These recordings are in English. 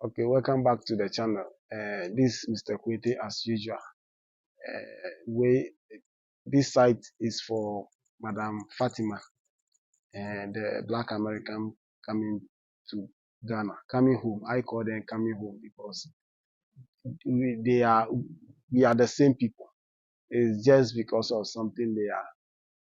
Okay, welcome back to the channel. This is Mr. Kwete as usual. We This site is for Madam Fatima and the Black American coming to Ghana, coming home. I call them coming home because they are we are the same people. It's just because of something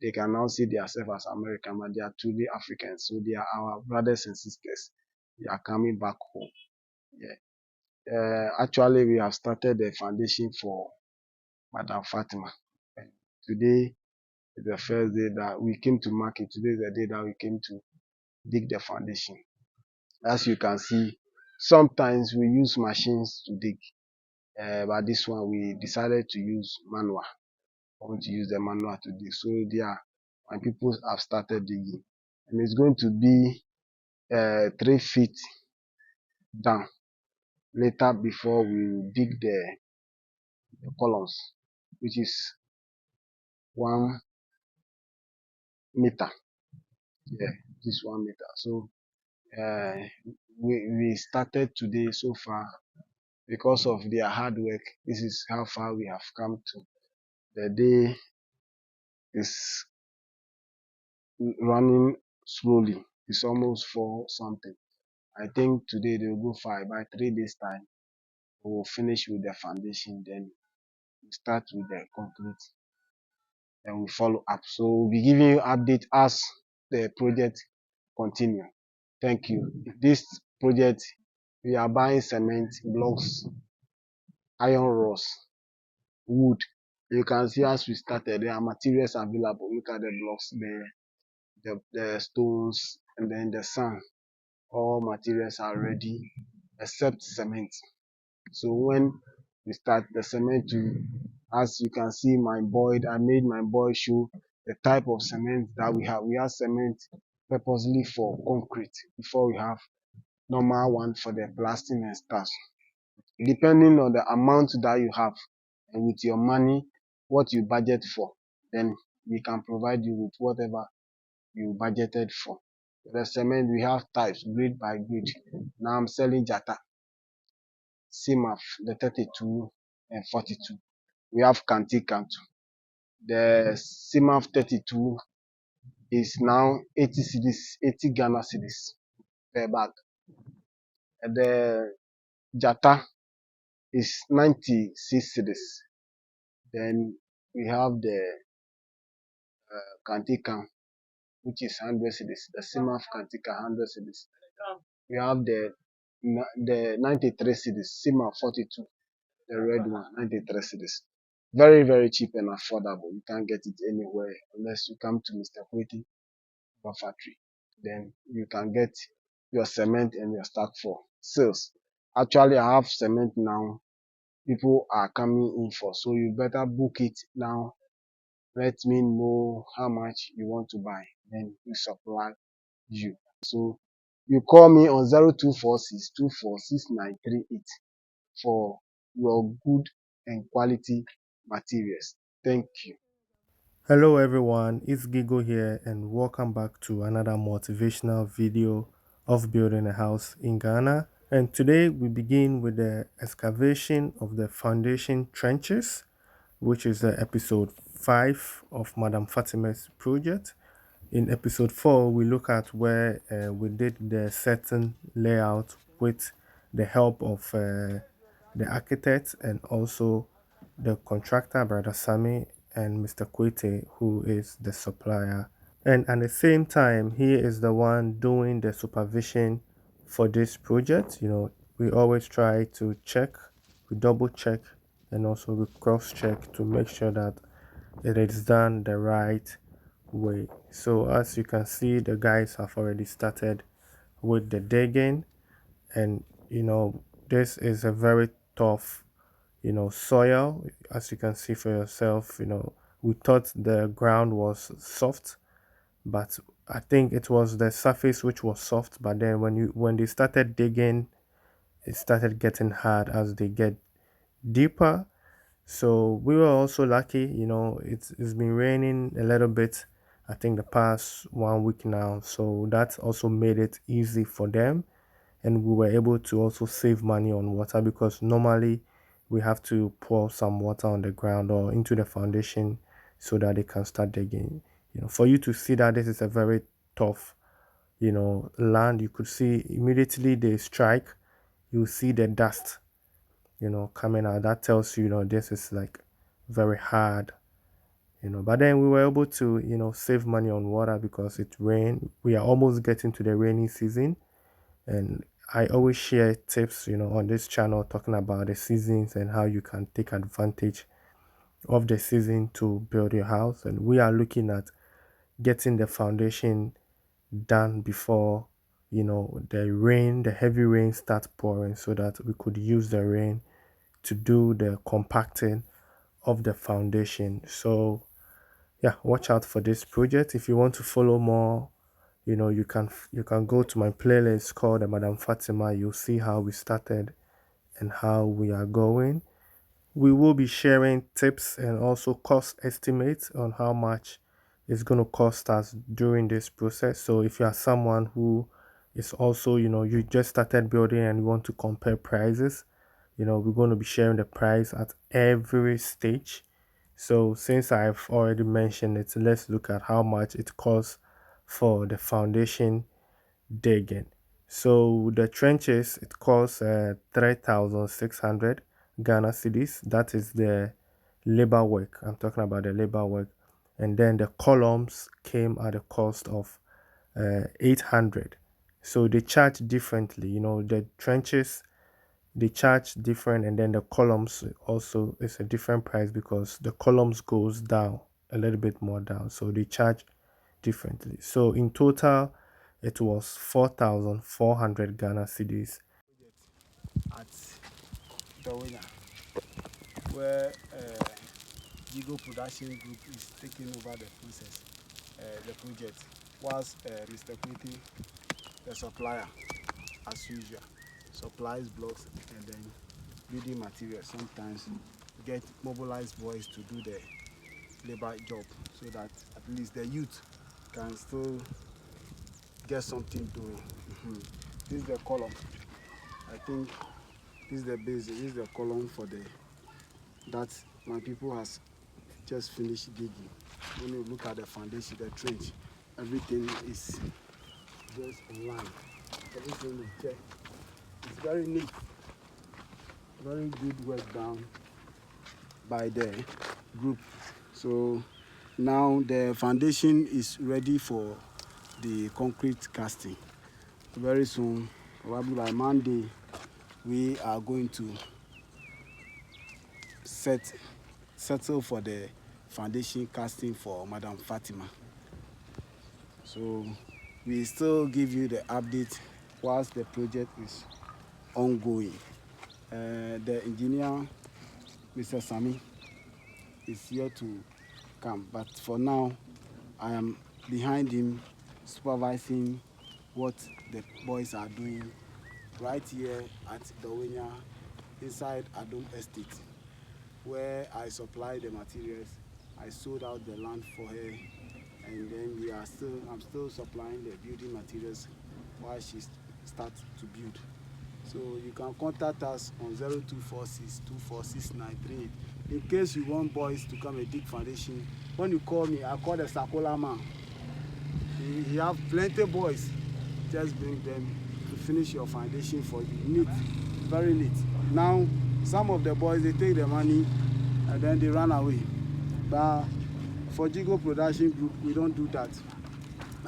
they can now see themselves as American, but they are truly Africans. So they are our brothers and sisters. They are coming back home. Yeah. Actually, we have started the foundation for Madam Fatima. And today is the first day that we came to market. Today is the day that we came to dig the foundation. As you can see, sometimes we use machines to dig, but this one we decided to use manual. I want to use the manual to dig. So there, my people have started digging, and it's going to be 3 feet down later before we dig the columns, which is 1 meter. Yeah, this 1 meter. So uh, we started today so far because of their hard work. This is how far we have come to. The day is running slowly. It's almost 4 something. I think today they will go far. By 3 days time, we will finish with the foundation. Then we start with the concrete. Then we follow up. So we'll be giving you update as the project continue. Thank you. This project, we are buying cement, blocks, iron rods, wood. You can see as we started, there are materials available. Look at the blocks, the stones, and then the sand. All materials are ready except cement. So when we start the cement to, as you can see, I made my boy show the type of cement that we have. We have cement purposely for concrete before we have normal one for the blasting and stuff. Depending on the amount that you have and with your money, what you budget for, then we can provide you with whatever you budgeted for. The cement, we have types, grade by grade. Now I'm selling Jata, CMAF, the 32 and 42. We have Kanti Kantu. The CMAF 32 is now 80 cedis, 80 Ghana cedis per bag. And the Jata is 96 cedis. Then we have the Kantika, which is 100 cedis. The CMAF Kantika 100 cedis. We have the 93 cedis, CMAF 42, the red one, 93 cedis. Very, very cheap and affordable. You can't get it anywhere unless you come to Mr. Kweti factory. Then you can get your cement and your stock for sales. Actually, I have cement now. People are coming in for, so you better book it now. Let me know how much you want to buy. Then we supply you. So you call me on 0246246938 for your good and quality materials. Thank you. Hello everyone, it's Gigo here and welcome back to another motivational video of building a house in Ghana. And today we begin with the excavation of the foundation trenches, which is the episode 5 of Madam Fatima's project. In episode 4, we look at where we did the certain layout with the help of the architect and also the contractor, Brother Sami, and Mr. Kwete, who is the supplier. And at the same time, he is the one doing the supervision for this project. We always try to check, we double check, and also we cross check to make sure that it is done the right way. So as you can see, the guys have already started with the digging, and this is a very tough soil. As you can see for yourself, we thought the ground was soft, but I think it was the surface which was soft. But then when they started digging, it started getting hard as they get deeper. So we were also lucky, it's been raining a little bit, I think the past 1 week now. So that also made it easy for them. and we were able to also save money on water because normally we have to pour some water on the ground or into the foundation so that they can start digging. For you to see that this is a very tough, land, you could see immediately they strike, you see the dust, coming out. That tells you, this is like very hard, but then we were able to, save money on water because it rained. We are almost getting to the rainy season, and I always share tips, on this channel talking about the seasons and how you can take advantage of the season to build your house. And we are looking at getting the foundation done before, the heavy rain starts pouring so that we could use the rain to do the compacting of the foundation. So yeah, watch out for this project. If you want to follow more, you can go to my playlist called the Madam Fatima. You'll see how we started and how we are going. We will be sharing tips and also cost estimates on how much it's going to cost us during this process. So if you are someone who is also, you just started building and you want to compare prices, we're going to be sharing the price at every stage. So since I've already mentioned it, let's look at how much it costs for the foundation digging. So the trenches, it costs 3,600 Ghana cedis. That is the labor work. I'm talking about the labor work. And then the columns came at a cost of 800. So they charge differently. The trenches, they charge different, and then the columns also is a different price because the columns goes down a little bit more down, so they charge differently. So in total it was 4,400 Ghana cedis. At Dawenya, where Gigo Production Group is taking over the process, the project, whilst Mr. Kuti, the supplier, as usual, supplies blocks and then building materials. Sometimes get mobilized boys to do the labor job so that at least the youth can still get something doing. This is the column. I think this is the base. This is the column for the that my people has just finished digging. When you look at the foundation, the trench, everything is just online. Everything is checked. It's very neat. Very good work done by the group. So now the foundation is ready for the concrete casting. Very soon, probably by Monday, we are going to settle for the foundation casting for Madam Fatima. So we still give you the update whilst the project is ongoing. The engineer, Mr. Sami, is here to come, but for now, I am behind him supervising what the boys are doing right here at Dawenya inside Adom Estate, where I supply the materials. I sold out the land for her, and then I'm still supplying the building materials while she starts to build. So you can contact us on 0246 246938 in case you want boys to come and dig foundation. When you call me, I call the Sakola man. He have plenty boys. Just bring them to finish your foundation for you. Neat, very neat. Now, some of the boys, they take the money and then they run away. But for Gigo Production Group, we don't do that.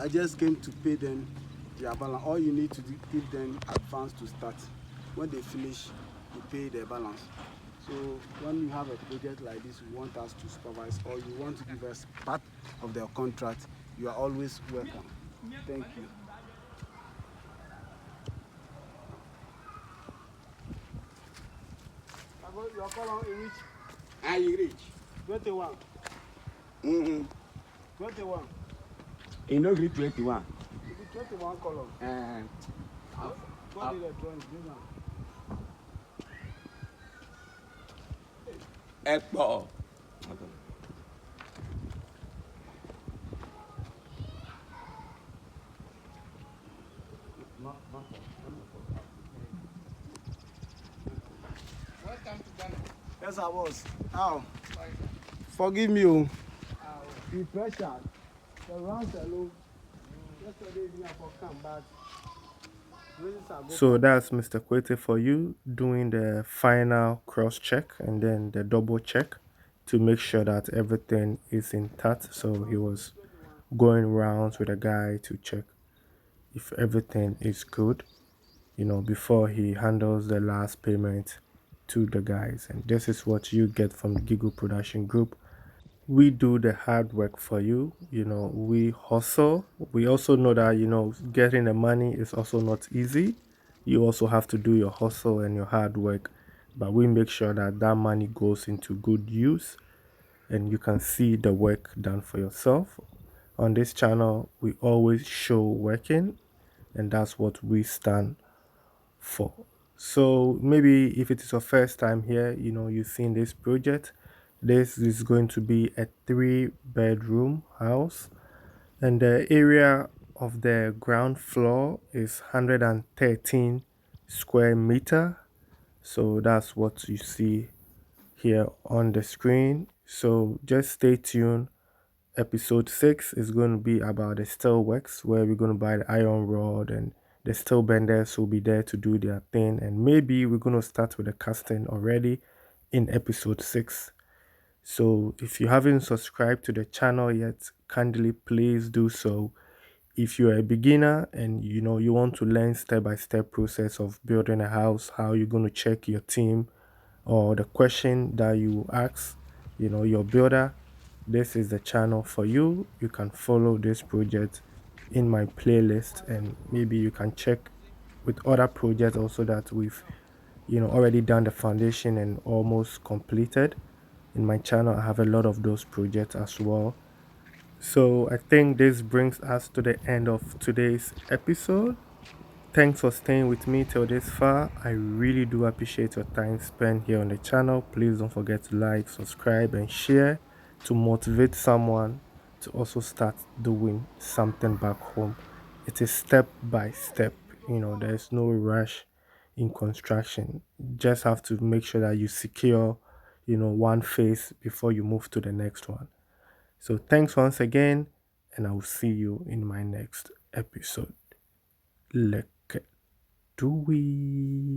I just came to pay them their balance. All you need to do, give them advance to start. When they finish, you pay their balance. So when you have a project like this, you want us to supervise or you want to give us part of their contract, you are always welcome. Thank you. Your column is reach? I reach. 21. 21. You know, reach 21. It is 21 column. What did the drawings do now? Apple. Yes, I was. How? Forgive me, oh. The pressure. The rounds alone. Yesterday, we have come back. Reasons are go So for. that's Mr. Kwete for you doing the final cross check and then the double check to make sure that everything is intact. So he was going rounds with a guy to check if everything is good, before he handles the last payment to the guys. And this is what you get from the Giggle Production Group. We do the hard work for you. We hustle. We also know that, getting the money is also not easy. You also have to do your hustle and your hard work, but we make sure that that money goes into good use and you can see the work done for yourself. On this channel, we always show working, and that's what we stand for. So maybe if it is your first time here, you've seen this project. This is going to be a 3-bedroom house, and the area of the ground floor is 113 square meter. So that's what you see here on the screen. So just stay tuned. Episode 6 is going to be about the steel works, where we're going to buy the iron rod and the steel benders will be there to do their thing. And maybe we're going to start with the casting already in episode 6. So if you haven't subscribed to the channel yet, kindly please do so. If you're a beginner and you want to learn step by step process of building a house, how you're going to check your team, or the question that you ask, your builder, this is the channel for you. You can follow this project in my playlist, and maybe you can check with other projects also that we've, already done the foundation and almost completed. In my channel, I have a lot of those projects as well. So I think this brings us to the end of today's episode. Thanks for staying with me till this far. I really do appreciate your time spent here on the channel. Please don't forget to like, subscribe, and share to motivate someone to also start doing something back home. It is step by step. There's no rush in construction. You just have to make sure that you secure, one phase before you move to the next one. So thanks once again, and I will see you in my next episode. Let's do we?